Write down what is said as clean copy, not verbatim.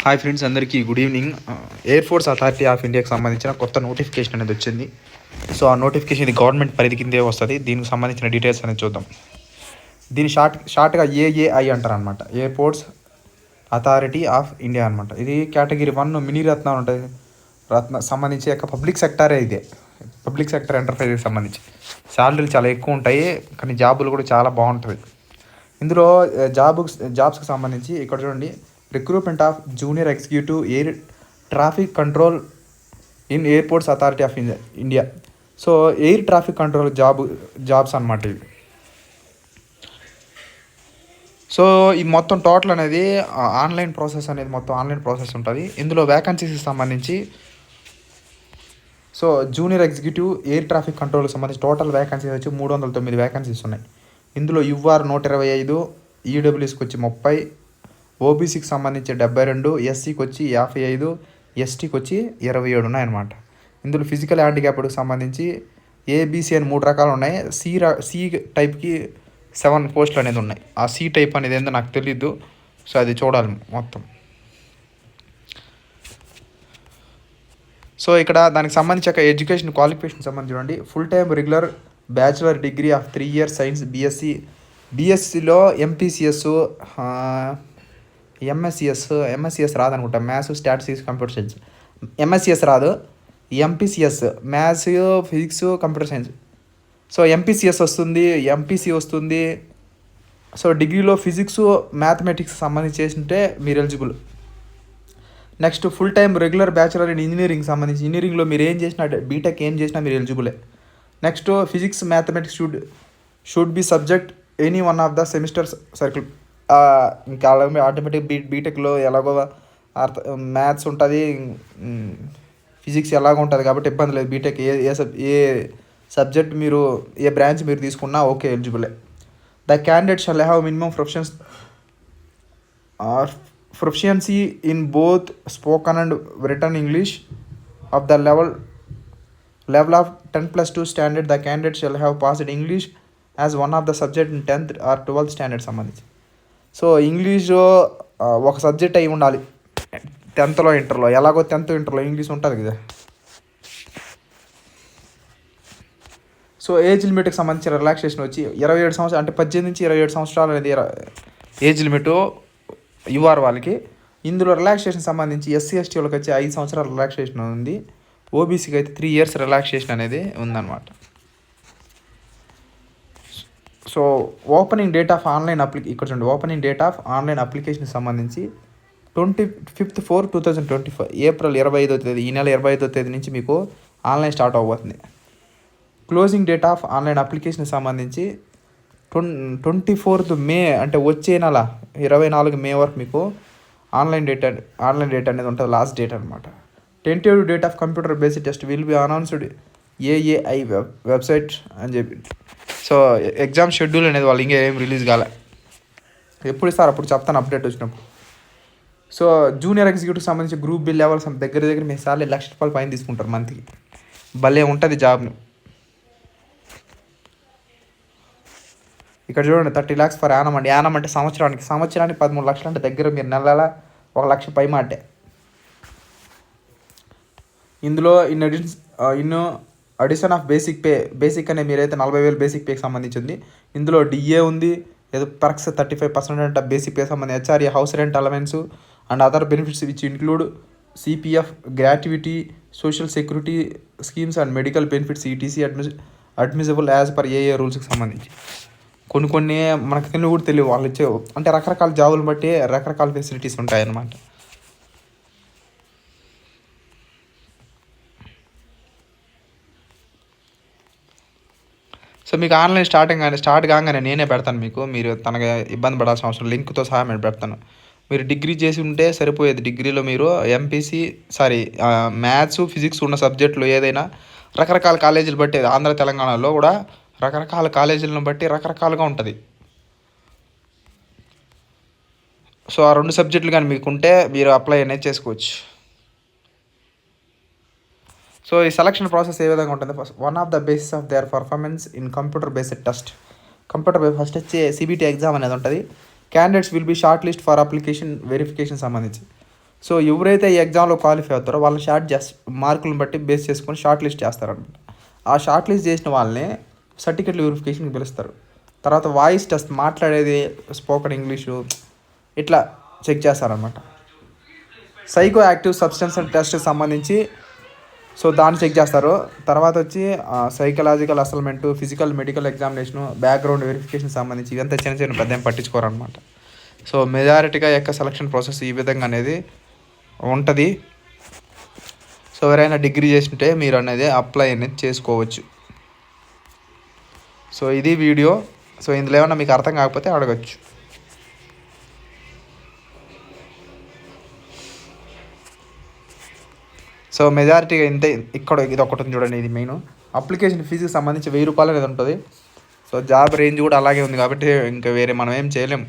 Hi friends, అందరికీ good evening. Air force authority of ఇండియాకి సంబంధించిన కొత్త నోటిఫికేషన్ అనేది వచ్చింది. సో ఆ నోటిఫికేషన్ ఇది గవర్నమెంట్ పరిధి కిందే వస్తుంది. దీనికి సంబంధించిన డీటెయిల్స్ అనేది చూద్దాం. దీని షార్ట్గా ఏఏఐ అంటారు అనమాట. Air force authority of India అనమాట. ఇది కేటగిరీ 1 మినీ రత్న ఉంటుంది. సంబంధించి యొక్క పబ్లిక్ సెక్టారే ఇదే. పబ్లిక్ సెక్టర్ ఎంటర్ప్రైజ్కి సంబంధించి శాలరీలు చాలా ఎక్కువ ఉంటాయి, కానీ జాబులు కూడా చాలా బాగుంటుంది. ఇందులో జాబ్స్కి సంబంధించి ఇక్కడ చూడండి, recruitment of junior executive air traffic control in airports authority of India. So air traffic control jobs అనమాట ఇవి. సో ఈ మొత్తం టోటల్ అనేది ఆన్లైన్ ప్రాసెస్ ఉంటుంది. ఇందులో వ్యాకెన్సీస్కి సంబంధించి so junior executive air traffic కంట్రోల్కి సంబంధించి టోటల్ వ్యాకెన్సీస్ వచ్చి 309 వ్యాకెన్సీస్ ఉన్నాయి. ఇందులో యుఆర్ 125, ఈడబ్ల్యూఎస్కి వచ్చి 30, ఓబీసీకి సంబంధించి 72, ఎస్సీకి వచ్చి 55, ఎస్టీకి వచ్చి 27 ఉన్నాయన్నమాట. ఇందులో ఫిజికల్ హ్యాండిక్యాప్డ్కి సంబంధించి ఏబీసీ అని 3 రకాలు ఉన్నాయి. సి టైప్కి 7 పోస్టులు అనేది ఉన్నాయి. ఆ సి టైప్ అనేది ఏందో నాకు తెలీదు. సో అది చూడాలి మొత్తం. సో ఇక్కడ దానికి సంబంధించి ఒక ఎడ్యుకేషన్ క్వాలిఫికేషన్ సంబంధించి చూడండి. Full time regular bachelor degree of 3 years science బీఎస్సీలో ఎంపీసీఎస్, ఎంఎస్సిఎస్ రాదనుకుంటా. Maths, statistics, computer science. MSCS రాదు, MPCS maths, physics, computer science. So MPCS వస్తుంది, ఎంపీసీ వస్తుంది. సో డిగ్రీలో ఫిజిక్స్, మ్యాథమెటిక్స్ సంబంధించి చేసింటే మీరు eligible. Next full time regular bachelor in engineering సంబంధించి ఇంజనీరింగ్లో మీరు ఏం చేసినా, బీటెక్ ఏం చేసినా మీరు ఎలిజిబులే. Next physics, mathematics should be subject any one of the semesters circle. ఇంకా ఆటోమేటిక్ బీటెక్లో ఎలాగో మ్యాథ్స్ ఉంటుంది, ఫిజిక్స్ ఎలాగో ఉంటుంది కాబట్టి ఇబ్బంది లేదు. బీటెక్ ఏ సబ్జెక్ట్ మీరు, ఏ బ్రాంచ్ మీరు తీసుకున్నా ఓకే, ఎలిజిబులే. The candidate shall have minimum proficiency in both spoken and written English of the level of 10+2 standard. The candidate shall have passed English as one of the subject in 10th or 12th standard సంబంధించి. So English ఒక subject అయి ఉండాలి 10thలో, ఇంటర్లో. ఎలాగో 10th, ఇంటర్లో English ఉంటుంది కదా. So age లిమిట్కి సంబంధించిన రిలాక్సేషన్ వచ్చి 27 సంవత్సరాలు, అంటే 18 నుంచి 27 సంవత్సరాలు అనేది ఏజ్ లిమిట్ యుఆర్ వాళ్ళకి. ఇందులో రిలాక్సేషన్ సంబంధించి ఎస్సీ ఎస్టీ వాళ్ళకి వచ్చి 5 సంవత్సరాల రిలాక్సేషన్ ఉంది. ఓబీసీకి అయితే 3 years రిలాక్సేషన్ అనేది ఉందన్నమాట. So opening date of online ఇక్కడ చూడండి, ఓపెనింగ్ డేట్ ఆఫ్ ఆన్లైన్ అప్లికేషన్కి సంబంధించి 25/4/2025 ఏప్రిల్ 25వ తేదీ, ఈ నెల 25వ తేదీ నుంచి మీకు ఆన్లైన్ స్టార్ట్ అవబోతుంది. క్లోజింగ్ డేట్ ఆఫ్ ఆన్లైన్ అప్లికేషన్కి సంబంధించి 24th మే, అంటే వచ్చే నెల 24 మే వరకు మీకు ఆన్లైన్ డేట్ అనేది ఉంటుంది, లాస్ట్ డేట్ అనమాట. Tentative date of computer based test will be announced AAI website అని చెప్పి. సో ఎగ్జామ్ షెడ్యూల్ అనేది వాళ్ళు ఇంకా ఏం రిలీజ్ కాలే. ఎప్పుడు ఇస్తారు అప్పుడు చెప్తాను, అప్డేట్ వచ్చినప్పుడు. సో జూనియర్ ఎగ్జిక్యూటివ్ సంబంధించి గ్రూప్ బి లెవెల్స్ దగ్గర మీ సార్లు ₹1,00,000 పైన తీసుకుంటారు మంత్కి. భలే ఉంటుంది జాబ్ని. ఇక్కడ చూడండి, 30 lakhs ఫర్ యానం అండి. యానం అంటే సంవత్సరానికి 13 లక్షలు, అంటే దగ్గర మీరు నెల 1 లక్ష పై మాటే. ఇందులో ఇన్ అడిషన్ ఆఫ్ బేసిక్ అనే మీరైతే 40,000 బేసిక్ పేకి సంబంధించింది. ఇందులో డిఏ ఉంది, ఏదో పర్క్స్ 35% అంటే బేసిక్ పే సంబంధించి HRA, house rent allowance and other benefits which include CPF, gratuity, social security schemes and medical benefits ETC admissible as per ఏఏ రూల్స్కి సంబంధించి. కొన్ని మనకు తెలియదు కూడా తెలియదు వాళ్ళు ఇచ్చే, అంటే రకరకాల జాబులు బట్టి రకరకాల ఫెసిలిటీస్ ఉంటాయన్నమాట. సో మీకు ఆన్లైన్ స్టార్ట్ కాగానే నేనే పెడతాను మీకు, మీరు తనకి ఇబ్బంది పడాల్సిన అవసరం, లింక్తో సహా నేను పెడతాను. మీరు డిగ్రీ చేసి ఉంటే సరిపోయేది. డిగ్రీలో మీరు మ్యాథ్స్, ఫిజిక్స్ ఉన్న సబ్జెక్టులు ఏదైనా రకరకాల కాలేజీలు బట్టి, ఆంధ్ర తెలంగాణలో కూడా రకరకాల కాలేజీలను బట్టి రకరకాలుగా ఉంటుంది. సో ఆ 2 సబ్జెక్టులు కానీ మీకు ఉంటే మీరు అప్లై అనేది చేసుకోవచ్చు. సో ఈ సెలక్షన్ ప్రాసెస్ ఏ విధంగా ఉంటుంది? One of the basis of their performance in computer based test. First వచ్చి సిబిటీ ఎగ్జామ్ అనేది ఉంటుంది. Candidates will be short list for application verification సంబంధించి. సో ఎవరైతే ఈ ఎగ్జామ్లో క్వాలిఫై అవుతారో వాళ్ళని మార్కులను బట్టి బేస్ చేసుకొని షార్ట్ లిస్ట్ చేస్తారనమాట. ఆ షార్ట్ లిస్ట్ చేసిన వాళ్ళని సర్టిఫికెట్ వెరిఫికేషన్కి పిలుస్తారు. తర్వాత వాయిస్ టెస్ట్, మాట్లాడేది, స్పోకెన్ ఇంగ్లీషు ఇట్లా చెక్ చేస్తారనమాట. సైకో యాక్టివ్ సబ్స్టెన్స్ టెస్ట్కి సంబంధించి సో దాన్ని చెక్ చేస్తారు. తర్వాత వచ్చి psychological assessment, physical medical examination, background verification సంబంధించి ఇవంతా చిన్న పెద్ద ఏం పట్టించుకోరు అనమాట. సో మెజారిటీగా యొక్క సెలక్షన్ ప్రాసెస్ ఈ విధంగా అనేది ఉంటుంది. సో ఎవరైనా డిగ్రీ చేస్తుంటే మీరు అనేది అప్లై అనేది చేసుకోవచ్చు. సో ఇది వీడియో. సో ఇందులో ఏమన్నా మీకు అర్థం కాకపోతే అడగచ్చు. సో మెజారిటీగా ఇంతే. ఇక్కడ ఇది ఒకటి ఉంది చూడండి, ఇది మెయిన్. అప్లికేషన్ ఫీజుకి సంబంధించి 1000 రూపాయలు అనేది ఉంటుంది. సో జాబ్ రేంజ్ కూడా అలాగే ఉంది కాబట్టి ఇంకా వేరే మనం ఏం చేయలేం.